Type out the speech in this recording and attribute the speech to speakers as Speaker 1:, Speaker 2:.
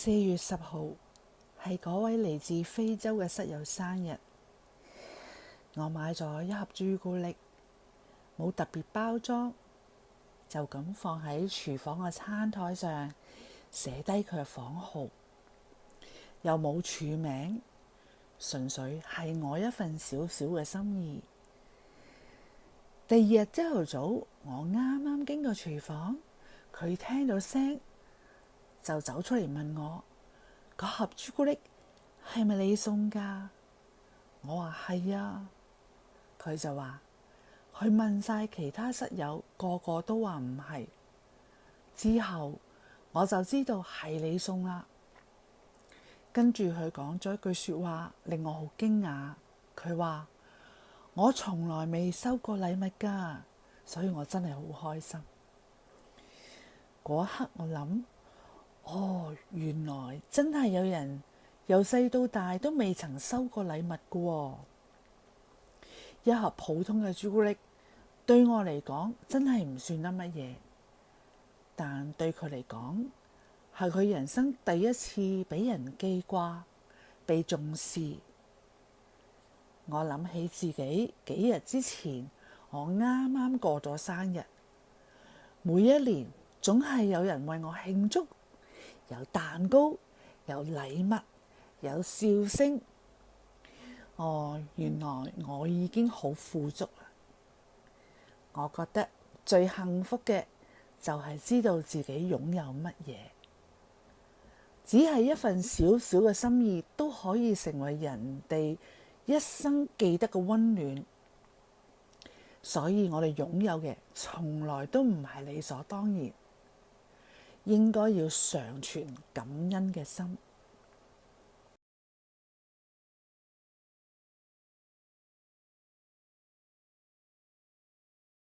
Speaker 1: 4月10號係嗰位嚟自非洲嘅室友生日，我買咗一盒朱古力，冇特別包裝，就咁放喺廚房嘅餐台上，寫低佢嘅房號，又冇署名，純粹係我一份小小嘅心意。第二日朝頭早，我啱啱經過廚房，佢聽到聲就走出嚟問我：嗰盒朱古力係咪你送㗎？我話係啊。佢就話佢問晒其他室友，個個都話唔係。之後我就知道係你送啦。跟住佢講咗一句說話，令我好驚訝。佢話：我從來未收過禮物㗎，所以我真係好開心。嗰一刻我諗，原來真係有人由細到大都未曾收過禮物㗎喎。一盒普通嘅朱古力對我嚟講真係唔算得乜嘢，但對佢嚟講係佢人生第一次俾人記掛、被重視。我諗起自己幾日之前，我啱啱過咗生日，每一年總係有人為我慶祝，有蛋糕，有禮物，有笑聲。原來我已經好富足啦。我覺得最幸福嘅就係知道自己擁有乜嘢，只係一份小小嘅心意都可以成為人哋一生記得嘅溫暖。所以我哋擁有嘅從來都唔係理所當然，應該要常存感恩嘅心。